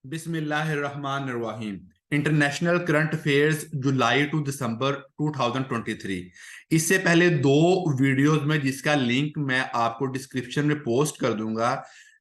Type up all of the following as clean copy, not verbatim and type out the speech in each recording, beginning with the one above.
बिस्मिल्लाहिर्रहमानिर्रहीम। International current affairs July to December 2023। इससे पहले दो वीडियोस में जिसका लिंक मैं आपको डिस्क्रिप्शन में पोस्ट कर दूंगा।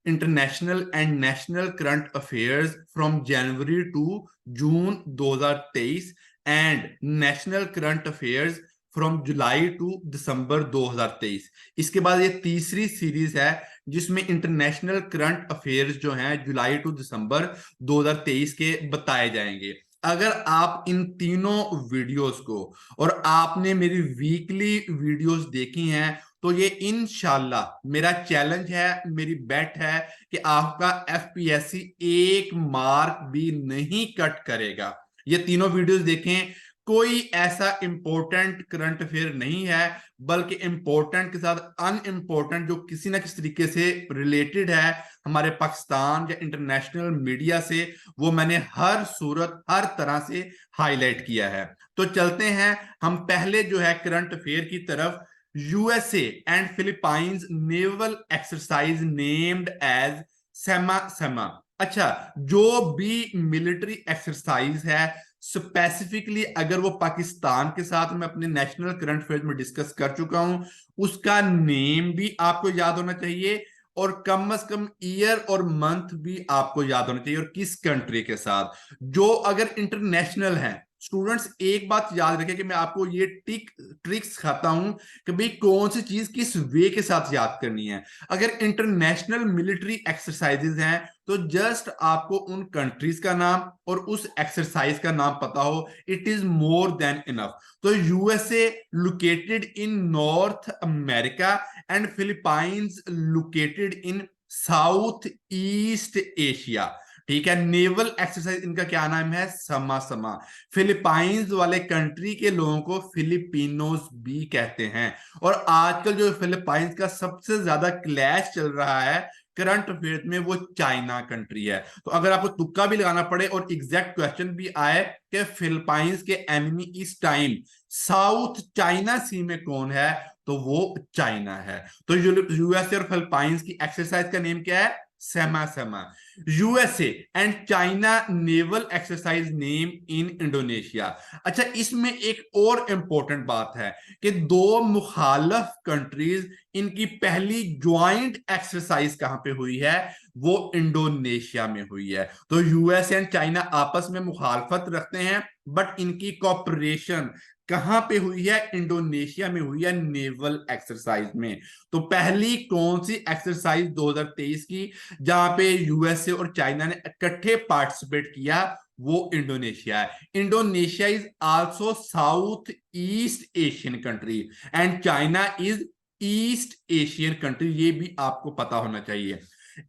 International and national current affairs from January to June 2023 and national current affairs from July to December 2023। इसके बाद ये तीसरी सीरीज है जिसमें इंटरनेशनल करंट अफेयर्स जो हैं जुलाई टू दिसंबर 2023 के बताए जाएंगे। अगर आप इन तीनों वीडियोस को और आपने मेरी वीकली वीडियोस देखी हैं तो ये इंशाल्लाह मेरा चैलेंज है, मेरी बेट है कि आपका एफपीएससी एक मार्क भी नहीं कट करेगा। ये तीनों वीडियोस देखें। कोई ऐसा इंपॉर्टेंट करंट अफेयर नहीं है, बल्कि इंपॉर्टेंट के साथ अनइम्पोर्टेंट जो किसी ना किसी तरीके से रिलेटेड है हमारे पाकिस्तान या इंटरनेशनल मीडिया से, वो मैंने हर सूरत हर तरह से हाईलाइट किया है। तो चलते हैं हम पहले जो है करंट अफेयर की तरफ। USA and Philippines naval exercise named as Sama Sama. अच्छा, जो भी मिलिट्री एक्सरसाइज है स्पेसिफिकली अगर वो पाकिस्तान के साथ मैं अपने नेशनल करंट अफेयर्स में डिस्कस कर चुका हूं, उसका नेम भी आपको याद होना चाहिए और कम से कम ईयर और मंथ भी आपको याद होना चाहिए और किस कंट्री के साथ। जो अगर इंटरनेशनल है, स्टूडेंट्स एक बात याद रखें कि मैं आपको ये ट्रिक्स सिखाता हूं कि भाई कौन सी चीज किस वे के साथ याद करनी है। अगर इंटरनेशनल मिलिट्री एक्सरसाइजेज हैं तो जस्ट आपको उन कंट्रीज का नाम और उस एक्सरसाइज का नाम पता हो, it is more than enough. तो USA located in North America and Philippines located in South East Asia. ठीक है, नेवल एक्सरसाइज इनका क्या नाम है? समा समा। फिलीपाइंस वाले कंट्री के लोगों को फिलिपिनोस भी कहते हैं। और आजकल जो फिलीपाइंस का सबसे ज्यादा क्लैश चल रहा है करंट अफेयर में, वो चाइना कंट्री है। तो अगर आपको तुक्का भी लगाना पड़े और एग्जैक्ट क्वेश्चन भी आए कि फिलीपाइंस के एनिमी इस टाइम साउथ चाइना सी में कौन है, तो वो चाइना है। तो यूएसए और फिलीपाइंस की एक्सरसाइज का नेम क्या है? Sama Sama. USA and China naval exercise name in Indonesia. अच्छा, इसमें एक और इंपॉर्टेंट बात है कि दो मुखालफ कंट्रीज, इनकी पहली ज्वाइंट एक्सरसाइज कहां पे हुई है? वो इंडोनेशिया में हुई है। तो यूएस एंड चाइना आपस में मुखालफत रखते हैं, बट इनकी कॉपरेशन कहां पे हुई है? इंडोनेशिया में हुई है, नेवल एक्सरसाइज में। तो पहली कौन सी एक्सरसाइज 2023 की जहां पे यूएसए और चाइना ने इकट्ठे पार्टिसिपेट किया? वो इंडोनेशिया है। Indonesia is also south east Asian country and China is east Asian country, ये भी आपको पता होना चाहिए।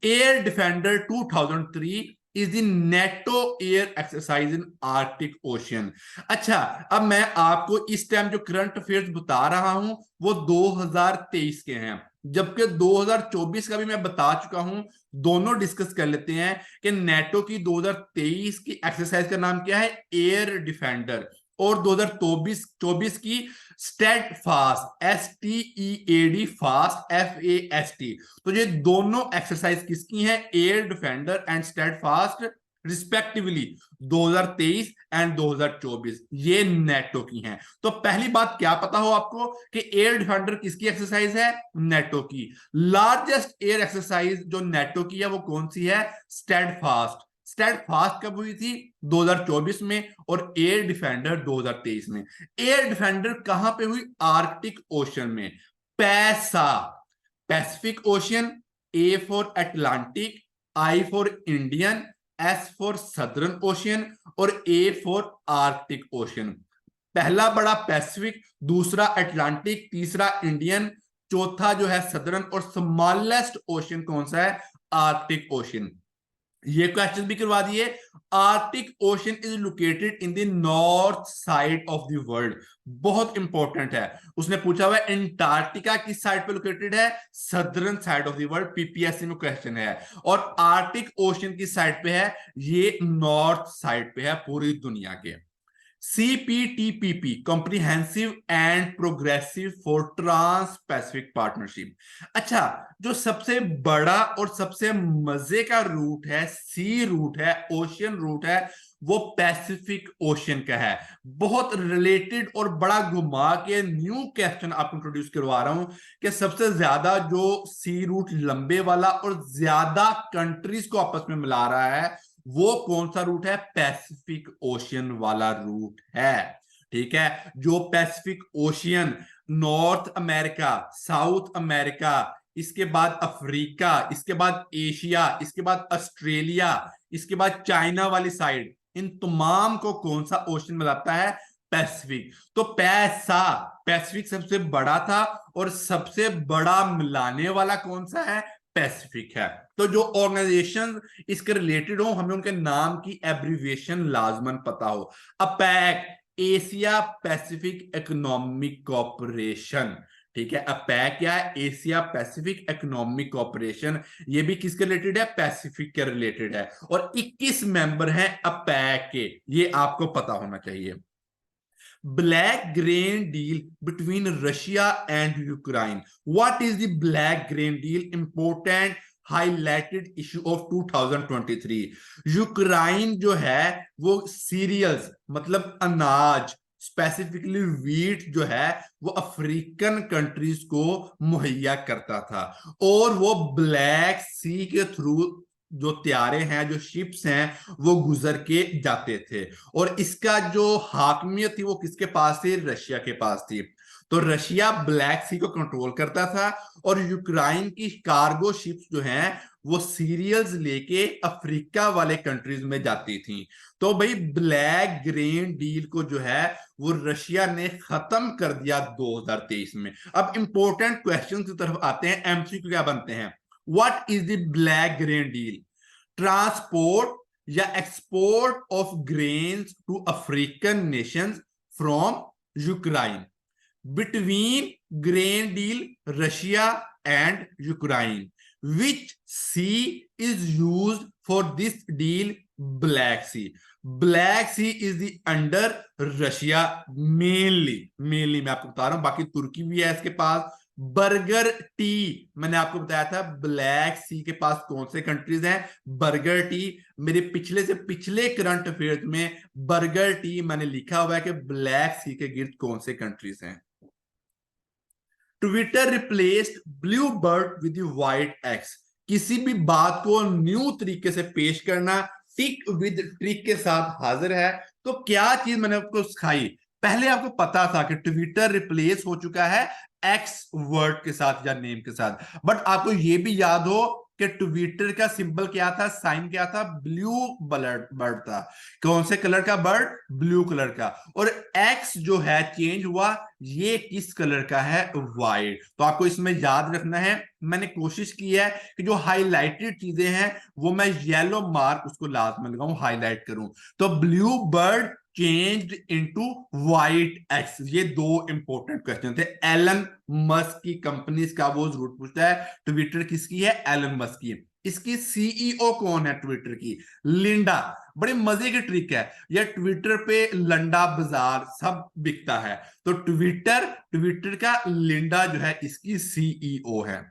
Air defender 2003 is the NATO air exercise in Arctic ocean. अच्छा, अब मैं आपको इस टाइम जो करंट अफेयर्स बता रहा हूं वो 2023 के हैं, जबकि 2024 का भी मैं बता चुका हूं। दोनों डिस्कस कर लेते हैं कि नेटो की 2023 की एक्सरसाइज का नाम क्या है? Air defender. और 2024 की stead fast, STEAD fast, FAST। तो ये दोनों एक्सरसाइज किसकी हैं? Air defender and stead fast, respectively 2023 and 2024, ये नेटो की हैं। तो पहली बात क्या पता हो आपको कि एयर डिफेंडर किसकी एक्सरसाइज है? नेटो की। लार्जेस्ट एयर एक्सरसाइज जो नेटो की है वो कौन सी है? State fast. स्टेड फास्ट कब हुई थी? 2024 में। और एयर डिफेंडर 2023 में। एयर डिफेंडर कहां पे हुई? आर्कटिक ओशन में। पैसा, Pacific ocean, A for Atlantic, I for Indian, S for southern ocean और ए फॉर आर्कटिक ओशियन। पहला बड़ा पैसिफिक, दूसरा अटलांटिक, तीसरा इंडियन, चौथा जो है सदर्न और स्मॉलेस्ट ओशियन कौन सा है? Arctic ocean. ये क्वेश्चन भी करवा दिए। Arctic ocean is located in the north side of the world, बहुत इंपॉर्टेंट है। उसने पूछा हुआ है अंटार्कटिका किस साइड पे लोकेटेड है? Southern side of the world, PPSC में क्वेश्चन है। और आर्कटिक ओशन किस साइड पे है? ये नॉर्थ साइड पे है पूरी दुनिया के। CPTPP, comprehensive and progressive for trans Pacific partnership. अच्छा, जो सबसे बड़ा और सबसे मजे का रूट है, सी रूट है, ओशियन रूट है, वो पैसिफिक ओशियन का है। बहुत रिलेटेड और बड़ा घुमा के न्यू क्वेश्चन आपको इंट्रोड्यूस करवा रहा हूं कि सबसे ज्यादा जो सी रूट लंबे वाला और ज्यादा कंट्रीज को आपस में मिला रहा है, वो कौन सा रूट है? पैसिफिक ओशियन वाला रूट है। ठीक है, जो Pacific ocean north America, south America, इसके बाद अफ्रीका, इसके बाद एशिया, इसके बाद ऑस्ट्रेलिया, इसके बाद चाइना वाली साइड, इन तमाम को कौन सा ओशन मिलाता है? पैसिफिक। तो पैसिफिक सबसे बड़ा था और सबसे बड़ा मिलाने वाला कौन सा है? पैसिफिक है। तो जो ऑर्गेनाइजेशन इसके रिलेटेड हो, हमें उनके नाम की एब्रीविएशन लाजमन पता हो। Opaque, Asia Pacific economic corporation. ठीक है, अपैक क्या है? Asia Pacific economic corporation. ये भी किसके रिलेटेड है? पैसिफिक के रिलेटेड है। और 21 मेंबर हैं अपैक के, ये आपको पता होना चाहिए। Black grain deal between Russia and Ukraine. What is the black grain deal? Important highlighted issue of 2023। Ukraine जो है वो सीरियल्स मतलब अनाज, स्पेसिफिकली वीट जो है वो अफ्रीकन कंट्रीज को मुहैया करता था, और वो ब्लैक सी के थ्रू जो त्यारे हैं, जो शिप्स हैं, वो गुजर के जाते थे। और इसका जो हाकमियत थी वो किसके पास थी? रशिया के पास थी। तो रशिया ब्लैक सी को कंट्रोल करता था और यूक्रेन की कार्गो शिप्स जो हैं वो सीरियल्स लेके अफ्रीका वाले कंट्रीज में जाती थी। तो भाई ब्लैक ग्रेन डील को जो है वो रशिया ने खत्म कर दिया 2023 में। अब इंपॉर्टेंट क्वेश्चन की तरफ आते हैं, एमसीक्यू क्या बनते हैं। What is the black grain deal? Transport या export of grains to African nations from Ukraine. Between grain deal Russia and Ukraine, which sea is use for this deal? Black sea. Black sea is the under Russia mainly मैं आपको बता रहा हूं, बाकी तुर्की भी है इसके पास। बर्गर टी, मैंने आपको बताया था ब्लैक सी के पास कौन से कंट्रीज हैं? Burger T. मेरे पिछले से पिछले करंट अफेयर्स में बर्गर टी मैंने लिखा हुआ है कि ब्लैक सी के गिर्द कौन से कंट्रीज हैं। Twitter replaced blue bird with white x. किसी भी बात को न्यू तरीके से पेश करना, टिक विद ट्रिक के साथ हाजिर है। तो क्या चीज मैंने आपको सिखाई? पहले आपको पता था कि ट्विटर रिप्लेस हो चुका है एक्स वर्ड के साथ या नेम के साथ, बट आपको यह भी याद हो कि ट्विटर का सिंबल क्या था, साइन क्या था? ब्लू बर्ड था। कौन से कलर का बर्ड? ब्लू कलर का। और एक्स जो है चेंज हुआ, ये किस कलर का है? वाइट। तो आपको इसमें याद रखना है, मैंने कोशिश की है कि जो हाईलाइटेड चीजें हैं वो मैं येलो मार्क उसको लाजमी लगाऊं, हाईलाइट करूं। तो blue bird changed into white x, ये दो इंपॉर्टेंट क्वेश्चन थे। एलन मस्क की कंपनीज का वो जरूर पूछता है। ट्विटर किसकी है? एलन मस्क की। इसकी सीईओ कौन है ट्विटर की? लिंडा। बड़े मजे की ट्रिक है ये, ट्विटर पे लंडा बाजार सब बिकता है। तो ट्विटर का लिंडा जो है इसकी सीईओ है।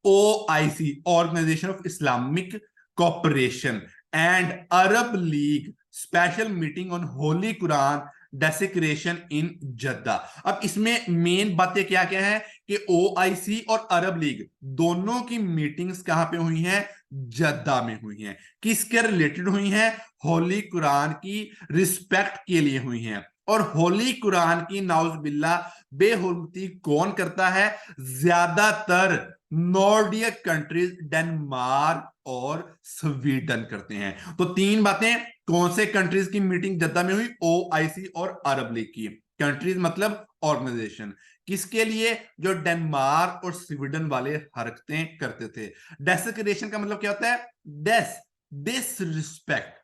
OIC, organisation of Islamic cooperation and Arab league special meeting on holy Quran desecration in Jeddah. अब इसमें मेन बातें क्या क्या है कि OIC और अरब लीग दोनों की मीटिंग्स कहां पे हुई हैं? जद्दा में हुई हैं। किसके रिलेटेड हुई हैं? होली कुरान की रिस्पेक्ट के लिए हुई हैं। और होली कुरान की नाउज बिल्ला बेहुरमती कौन करता है? ज्यादातर नॉर्डिक कंट्रीज, डेनमार्क और स्वीडन करते हैं। तो तीन बातें, कौन से कंट्रीज की मीटिंग जद्दा में हुई? OIC और अरब लीग की। कंट्रीज मतलब ऑर्गेनाइजेशन, किसके लिए? जो डेनमार्क और स्वीडन वाले हरकतें करते थे। डेसिक्रेशन का मतलब क्या होता है? डिसरिस्पेक्ट।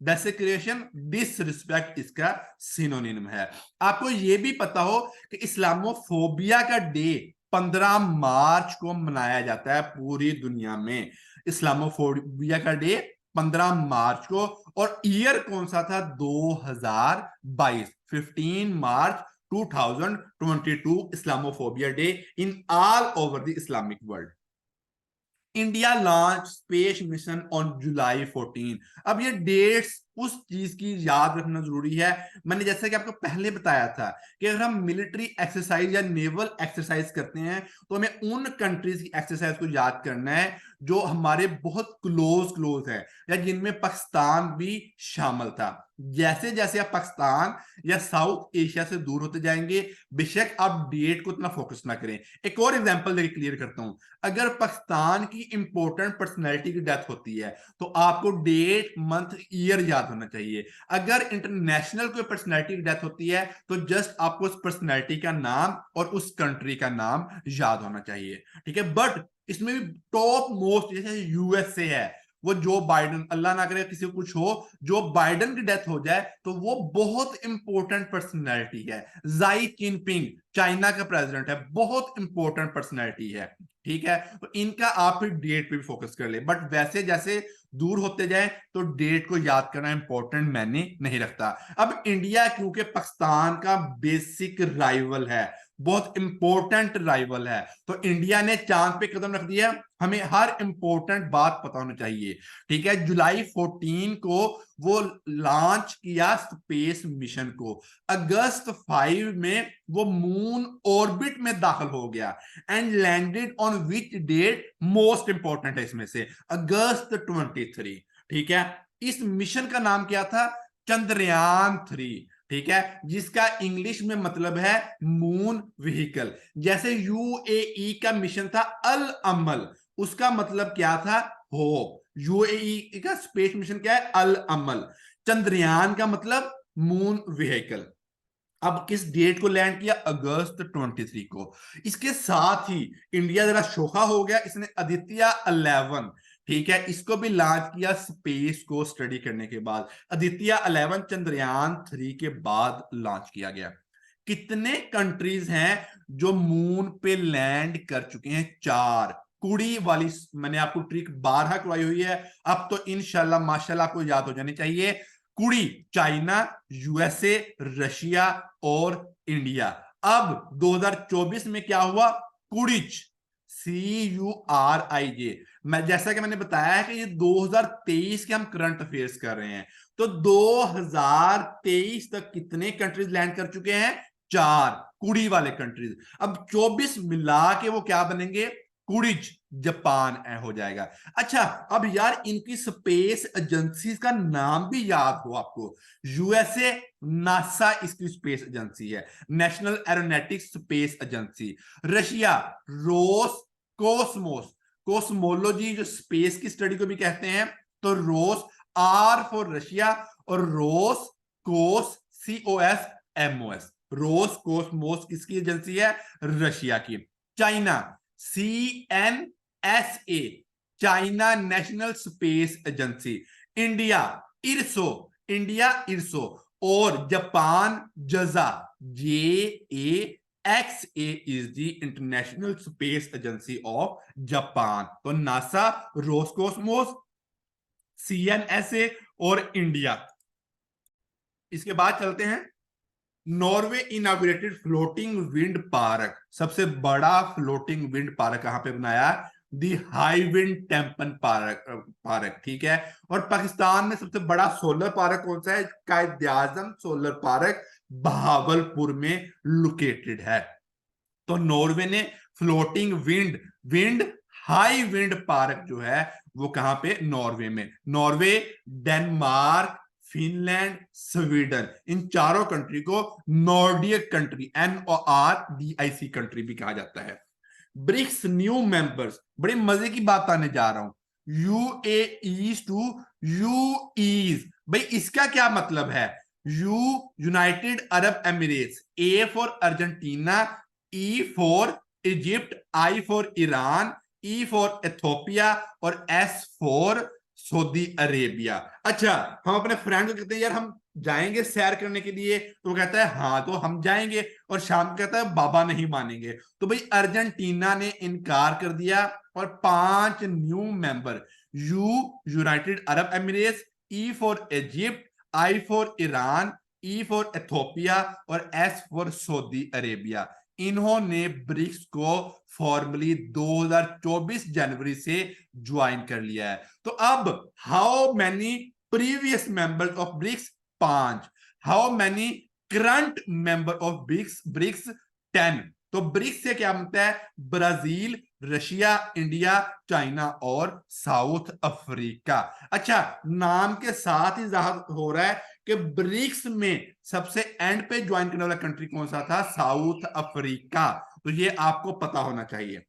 डेसिक्रेशन, डिसरिस्पेक्ट इसका सिनोनिम है। आपको यह भी पता हो कि इस्लामोफोबिया का डे 15 मार्च को मनाया जाता है पूरी दुनिया में। इस्लामोफोबिया का डे 15 मार्च को, और ईयर कौन सा था? 2022, 15 मार्च 2022, Islamophobia day in all over the Islamic world. India launch space mission on July 14। अब ये डेट्स उस चीज की याद रखना जरूरी है। मैंने जैसा कि आपको पहले बताया था कि अगर हम मिलिट्री एक्सरसाइज या नेवल एक्सरसाइज करते हैं तो हमें उन कंट्रीज की एक्सरसाइज को याद करना है जो हमारे बहुत क्लोज है, या जिनमें पाकिस्तान भी शामिल था। जैसे जैसे आप पाकिस्तान या साउथ एशिया से दूर होते जाएंगे, बेशक आप डेट को इतना फोकस ना करें। एक और एग्जांपल देके क्लियर करता हूं। अगर पाकिस्तान की इंपॉर्टेंट पर्सनैलिटी की डेथ होती है तो आपको डेट, मंथ, ईयर याद होना चाहिए। अगर इंटरनेशनल कोई पर्सनैलिटी की डेथ होती है तो जस्ट आपको उस पर्सनैलिटी का नाम और उस कंट्री का नाम याद होना चाहिए, ठीक है। बट इसमें भी टॉप मोस्ट, जैसे यूएसए है, वो जो बाइडन, अल्लाह ना करे किसी को कुछ हो, जो बाइडन की डेथ हो जाए तो वो बहुत इंपॉर्टेंट पर्सनैलिटी है। जाई जिनपिंग चाइना का प्रेसिडेंट है, बहुत इंपॉर्टेंट पर्सनैलिटी है, ठीक है। तो इनका आप फिर डेट पे भी फोकस कर ले। बट वैसे जैसे दूर होते जाए तो डेट को याद करना इंपॉर्टेंट मैंने नहीं रखता। अब इंडिया क्योंकि पाकिस्तान का बेसिक राइवल है, बहुत इंपॉर्टेंट राइवल है, तो इंडिया ने चांद पे कदम रख दिया। हमें हर इंपॉर्टेंट बात पता होनी चाहिए, ठीक है। जुलाई 14 को वो लॉन्च किया स्पेस मिशन को। अगस्त 5 में वो मून ऑर्बिट में दाखिल हो गया and landed on which date, most important है इसमें से, अगस्त 23, ठीक है। इस मिशन का नाम क्या था? चंद्रयान 3, ठीक है, जिसका इंग्लिश में मतलब है मून व्हीकल। जैसे यूएई का मिशन था अल अमल, उसका मतलब क्या था? होप। यूएई का स्पेस मिशन क्या है? अल अमल। चंद्रयान का मतलब मून व्हीकल। अब किस डेट को लैंड किया? अगस्त 23 को। इसके साथ ही इंडिया जरा शोखा हो गया, इसने आदित्य 11, ठीक है, इसको भी लॉन्च किया स्पेस को स्टडी करने के बाद। आदित्य 11 चंद्रयान 3 के बाद लॉन्च किया गया। कितने कंट्रीज हैं जो मून पे लैंड कर चुके हैं? 4। कुड़ी वाली मैंने आपको ट्रिक 12 करवाई हुई है, अब तो इंशाल्लाह माशाल्लाह आपको याद हो जानी चाहिए। कुड़ी, चाइना, यूएसए, रशिया और इंडिया। अब 2024 में क्या हुआ? कुड़िच, CURIJ। मैं जैसा कि मैंने बताया है कि ये 2023 के हम करंट अफेयर्स कर रहे हैं, तो 2023 तक कितने कंट्रीज लैंड कर चुके हैं? 4 कुड़ी वाले कंट्रीज। अब 24 मिला के वो क्या बनेंगे? कुड़िज, जापान हो जाएगा। अच्छा, अब यार इनकी स्पेस एजेंसी का नाम भी याद हो आपको। यूएसए, नासा इसकी स्पेस एजेंसी है, national aeronautics space agency. Russia, Roscosmos, cosmology जो स्पेस की स्टडी को भी कहते हैं, तो रोस, R फॉर रशिया, और रोस कोस, COSMOS, रोस कोसमोस किसकी एजेंसी है? रशिया की। China, CNSA, China national space agency. India, इरसो, India इरसो। और जापान, जजा, JAXA is the international space agency of Japan. तो नासा, रोसकोसमोस, CNSA और इंडिया। इसके बाद चलते हैं, Norway inaugurated floating wind park. सबसे बड़ा फ्लोटिंग विंड पार्क कहां पे बनाया? दी हाईविंड टेम्पन पार्क, ठीक है। और पाकिस्तान में सबसे बड़ा सोलर पार्क कौन सा है? कायद-ए-आजम सोलर पार्क बहावलपुर में लोकेटेड है। तो नॉर्वे ने floating wind high wind park जो है वो कहां पे? नॉर्वे में। नॉर्वे, डेनमार्क, फिनलैंड, स्वीडन, इन चारों कंट्री को नॉर्डिक कंट्री, NORDIC कंट्री भी कहा जाता है। ब्रिक्स न्यू मेंबर्स, बड़ी मजे की बात आने जा रहा हूं। UAEs टू UEs, भाई इसका क्या मतलब है? United Arab Emirates, A for Argentina, E for Egypt, I for Iran, E for Ethiopia और S फॉर सऊदी अरेबिया। अच्छा, हम अपने फ्रेंड को कहते हैं यार हम जाएंगे सैर करने के लिए, तो वो कहता है हाँ तो हम जाएंगे, और शाम को कहता है बाबा नहीं मानेंगे। तो भाई अर्जेंटीना ने इनकार कर दिया और 5 new member you United Arab Emirates, E for Egypt, I for Iran, E for Ethiopia और एस फॉर सऊदी अरेबिया। इन्होंने ब्रिक्स को फॉर्मली 2024 जनवरी से ज्वाइन कर लिया है। तो अब how many previous members of BRICS? 5। How many current member of BRICS? 10। तो ब्रिक्स से क्या बनता है? ब्राजील, रशिया, इंडिया, चाइना और साउथ अफ्रीका। अच्छा, नाम के साथ ही जाहिर हो रहा है कि ब्रिक्स में सबसे एंड पे ज्वाइन करने वाला कंट्री कौन सा था? South Africa. तो ये आपको पता होना चाहिए।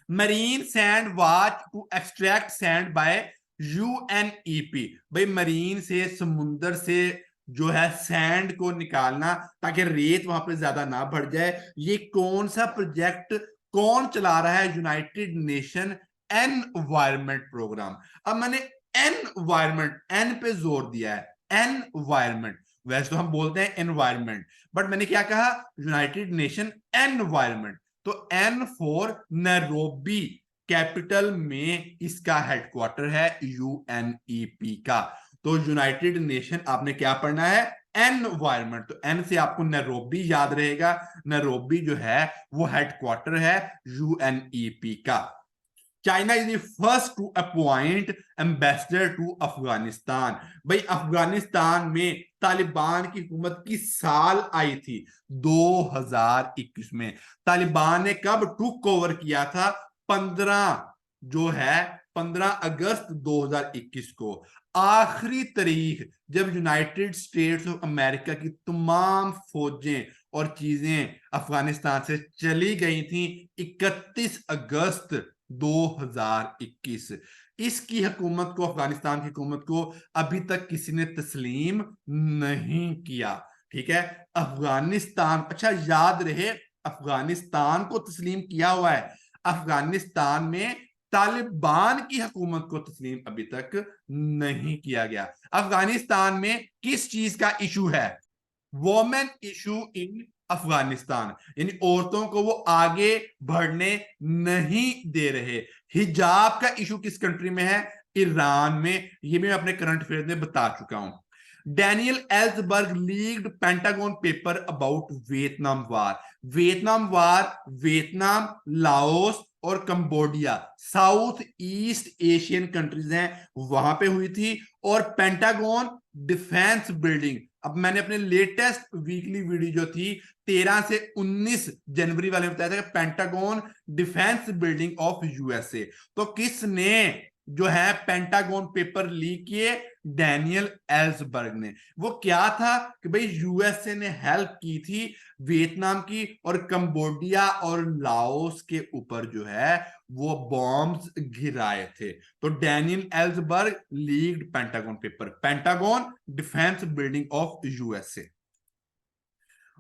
Marine sand watch to extract sand by UNEP. भाई मरीन से, समुंदर से जो है सैंड को निकालना ताकि रेत वहां पे ज्यादा ना बढ़ जाए। ये कौन सा प्रोजेक्ट कौन चला रहा है? United Nation environment programme. अब मैंने एनवायरमेंट, एन पे जोर दिया है, एनवायरमेंट। वैसे तो हम बोलते हैं एनवायरमेंट, बट मैंने क्या कहा? United Nation environment. तो एन फॉर नैरोबी कैपिटल में इसका हेडक्वार्टर है यूएनईपी का। तो यूनाइटेड नेशन आपने क्या पढ़ना है? एनवायरमेंट। तो एन से आपको नैरोबी याद रहेगा। नैरोबी जो है वो हेडक्वार्टर है यूएनईपी का। China is the first to appoint ambassador to Afghanistan. भाई अफगानिस्तान में तालिबान की हुकूमत की साल आई थी 2021 में। तालिबान ने कब टुक ओवर किया था? 15 अगस्त 2021 को। आखिरी तारीख जब यूनाइटेड स्टेट्स ऑफ अमेरिका की तमाम फौजें और चीजें अफगानिस्तान से चली गई थी 31 अगस्त 2021। इसकी हुकूमत को, अफगानिस्तान की हुकूमत को अभी तक किसी ने तस्लीम नहीं किया। ठीक है, अफगानिस्तान, अच्छा याद रहे, अफगानिस्तान को तस्लीम किया हुआ है। अफगानिस्तान में तालिबान की हुकूमत को तस्लीम अभी तक नहीं किया गया। अफगानिस्तान में किस चीज का इशू है? वोमेन इशू इन अफगानिस्तान, यानी औरतों को वो आगे बढ़ने नहीं दे रहे। हिजाब का इशू किस कंट्री में है? ईरान में। ये मैं अपने करंट अफेयर में बता चुका हूं। Daniel Ellsberg leaked Pentagon paper about Vietnam war. Vietnam war Vietnam, Laos और Cambodia, south east Asian countries हैं, वहां पे हुई थी। और पेंटागन डिफेंस बिल्डिंग, अब मैंने अपने लेटेस्ट वीकली वीडियो जो थी 13 से 19 जनवरी वाले में बताया था कि pentagon defence building of USA. तो किसने जो है पेंटागन पेपर लीक किए? डैनियल एल्सबर्ग ने। वो क्या था कि भाई यूएसए ने हेल्प की थी वियतनाम की और कंबोडिया और लाओस के ऊपर जो है वो बॉम्ब्स गिराए थे। तो Daniel Ellsberg leaked Pentagon paper, pentagon defence building of USA.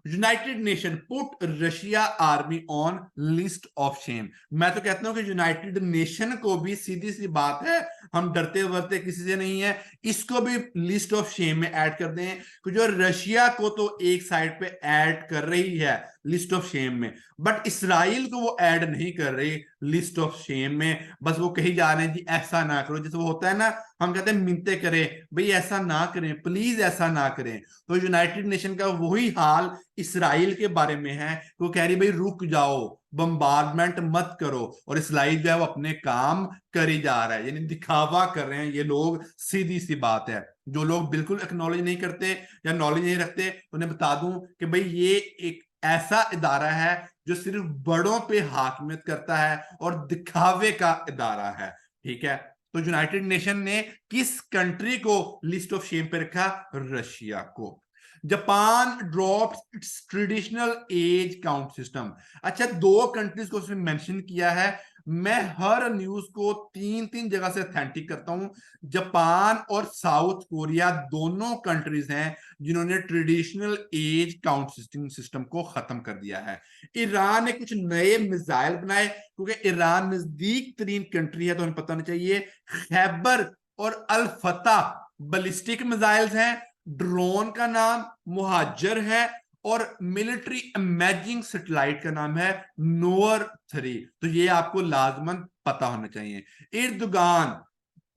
United nation put Russia army on list of shame. मैं तो कहता हूं कि यूनाइटेड नेशन को भी, सीधी सी बात है, हम डरते वरते किसी से नहीं है, इसको भी लिस्ट ऑफ शेम में ऐड कर दें। कि जो रशिया को तो एक साइड पे ऐड कर रही है लिस्ट ऑफ शेम में, बट इसराइल को वो ऐड नहीं कर रही लिस्ट ऑफ शेम में। बस वो कही जा रहे हैं जी ऐसा ना करो, जैसे वो होता है ना, हम कहते हैं मिन्नतें करें, भाई ऐसा ना करें, प्लीज ऐसा ना करें। तो यूनाइटेड नेशन का वही हाल इसराइल के बारे में है। वो कह रही भाई रुक जाओ, बम्बार्डमेंट मत करो, और इसराइल जो है वो अपने काम करी जा रहा है, यानी दिखावा कर रहे हैं ये लोग। सीधी सी बात है, जो लोग बिल्कुल एक्नॉलेज नहीं करते या नॉलेज नहीं रखते, उन्हें बता दूं कि भाई ये एक ऐसा इदारा है जो सिर्फ बड़ों पे हाकमियत करता है और दिखावे का इदारा है। ठीक है, तो यूनाइटेड नेशन ने किस कंट्री को लिस्ट ऑफ शेम पे रखा? रशिया को। Japan drops its traditional age count system. अच्छा, दो कंट्रीज को उसमें मेंशन किया है। मैं हर न्यूज को 3-3 जगह से अथेंटिक करता हूं। जापान और साउथ कोरिया दोनों कंट्रीज हैं जिन्होंने ट्रेडिशनल एज काउंट सिस्टम को खत्म कर दिया है। ईरान ने कुछ नए मिसाइल बनाए, क्योंकि ईरान नजदीक तरीन कंट्री है तो हमें पता नहीं चाहिए। खैबर और अल फतह बलिस्टिक मिसाइल्स हैं। ड्रोन का नाम मुहाजिर है और मिलिट्री इमेजिंग सैटेलाइट का नाम है नोअर 3। तो ये आपको लाजमन पता होना चाहिए। इर्दुगान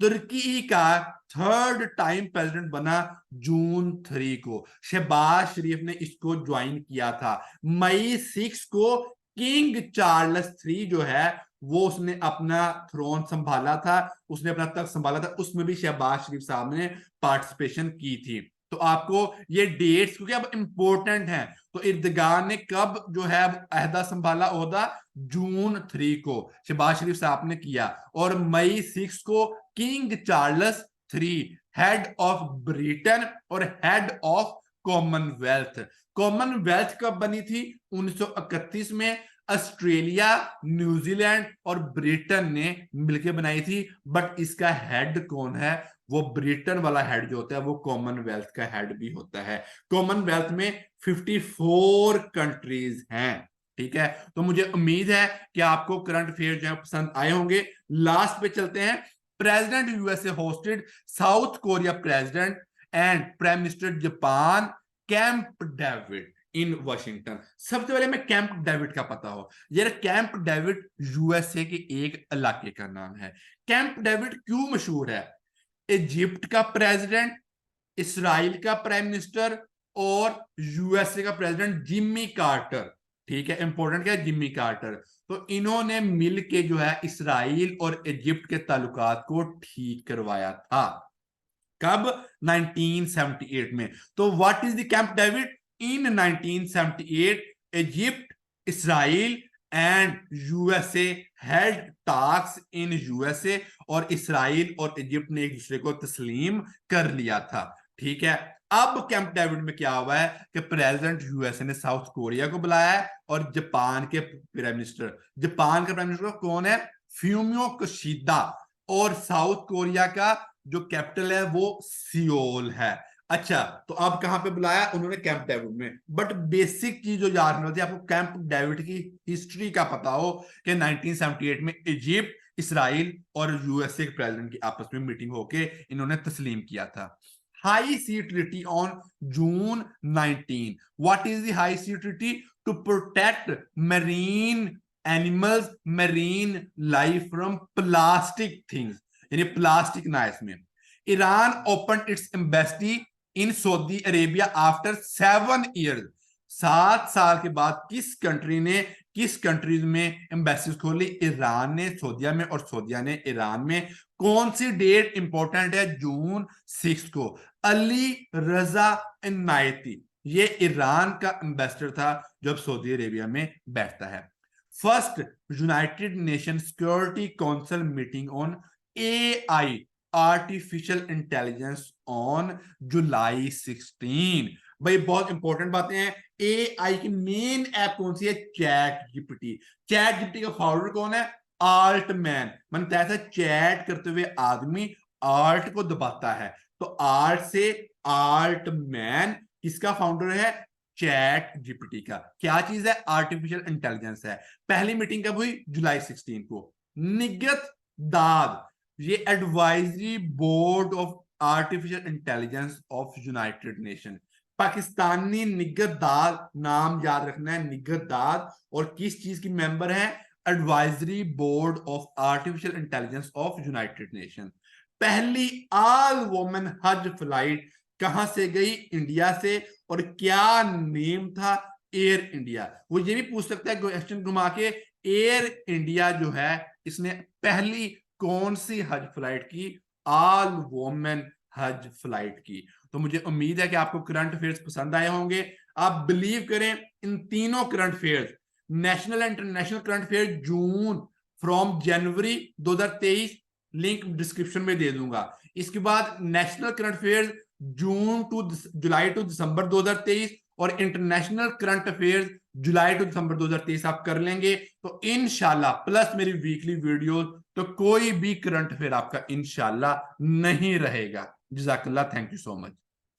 तुर्की का थर्ड टाइम प्रेसिडेंट बना जून 3 को। शहबाज शरीफ ने इसको ज्वाइन किया था। मई 6 को किंग चार्ल्स 3 जो है वो उसने अपना थ्रोन संभाला था, उसने अपना तख्त संभाला था, उसमें भी शहबाज शरीफ साहब ने पार्टिसिपेशन की थी। तो आपको ये डेट्स क्योंकि अब इंपॉर्टेंट हैं, तो इर्दगान ने कब जो है अहदा संभाला ओहदा, जून 3 को शहबाज शरीफ साहब ने किया, और मई 6 को king Charles 3 head of Britain और हेड ऑफ कॉमनवेल्थ। कॉमनवेल्थ कब बनी थी? 1931 में ऑस्ट्रेलिया, न्यूजीलैंड और ब्रिटेन ने मिलकर बनाई थी। बट इसका हेड कौन है? वो ब्रिटेन वाला हेड जो होता है वो कॉमनवेल्थ का हेड भी होता है। कॉमनवेल्थ में 54 कंट्रीज हैं। ठीक है, तो मुझे उम्मीद है कि आपको करंट अफेयर जो है पसंद आए होंगे। लास्ट पे चलते हैं। President USA hosted south Korea president and prime minister Japan camp David in Washington. सबसे पहले मैं कैंप डेविड का पता हो यार, कैंप डेविड यूएसए के एक इलाके का नाम है। कैंप डेविड क्यों मशहूर है? इजिप्ट का प्रेसिडेंट, इसराइल का प्राइम मिनिस्टर और यूएसए का प्रेसिडेंट जिम्मी कार्टर, ठीक है, इंपॉर्टेंट क्या है, जिम्मी कार्टर, तो इन्होंने मिल के जो है इसराइल और इजिप्ट के ताल्लुकात को ठीक करवाया था। कब? 1978 में। तो what is the camp David? In 1978 Egypt, Israel and USA head talks in USA, और इसराइल और इजिप्ट ने एक दूसरे को तस्लीम कर लिया था। ठीक है, अब कैंप डेविड में क्या हुआ है कि प्रेसिडेंट यूएसए ने साउथ कोरिया को बुलाया है, और जापान के प्राइम मिनिस्टर, जापान का प्राइम मिनिस्टर कौन है? फ्यूमियो किशिदा, और साउथ कोरिया का जो कैपिटल है वो सियोल है। अच्छा, तो अब कहां पे बुलाया उन्होंने? कैंप डेविड में। बट बेसिक चीज जो याद होती है आपको, कैंप डेविड की हिस्ट्री का पता हो कि 1978 में इजिप्ट, इसराइल और यूएसए के प्रेसिडेंट की आपस में मीटिंग होके इन्होंने तस्लीम किया था। High sea treaty on June 19। What is the high sea treaty? To protect marine animals, marine life from plastic things, यानी प्लास्टिक ना इसमें। Iran open its embassy in Saudi Arabia after 7 years. 7 साल के बाद किस कंट्री ने, किस countries में एम्बेसीज खोली? ईरान ने सऊदिया में और सऊदिया ने ईरान में। कौन सी डेट इंपॉर्टेंट है? जून 6 को। अली रजा इनायती, ये ईरान का एम्बेसडर था जब सऊदी अरेबिया में बैठता है। First United nation security council meeting on AI, artificial intelligence, on July 16। भाई बहुत इंपॉर्टेंट बातें हैं। एआई की मेन ऐप कौन सी है? Chat GPT. चैट जीपीटी का फाउंडर कौन है? आल्टमैन। मन ऐसा चैट करते हुए आदमी आर्ट को दबाता है, तो आर्ट से आल्टमैन किसका फाउंडर है? चैट जीपीटी का। क्या चीज है? आर्टिफिशियल इंटेलिजेंस है। पहली मीटिंग कब हुई? जुलाई 16 को। निगत दाद, ये advisory board of artificial intelligence of United nation. Pakistani निगहदाद, नाम याद रखना है, निगहदाद, और किस चीज की मेंबर है? Advisory board of artificial intelligence of United nation. पहली ऑल वुमेन हज फ्लाइट कहां से गई? इंडिया से, और क्या नेम था? Air India. वो ये भी पूछ सकता है क्वेश्चन घुमा के, एयर इंडिया जो है इसने पहली कौन सी हज फ्लाइट की? ऑल वुमेन हज फ्लाइट की। तो मुझे उम्मीद है कि आपको करंट अफेयर्स पसंद आए होंगे। आप बिलीव करें इन तीनों current affairs, national and international current affair June from January 2023, link description में दे दूंगा। इसके बाद national current affairs June to July to December 2023, और international current affairs July to December 2023 आप कर लेंगे तो इंशाल्लाह, प्लस मेरी वीकली वीडियो, तो कोई भी करंट अफेयर आपका इंशाल्लाह नहीं रहेगा। जज़ाकल्लाह, थैंक यू सो मच।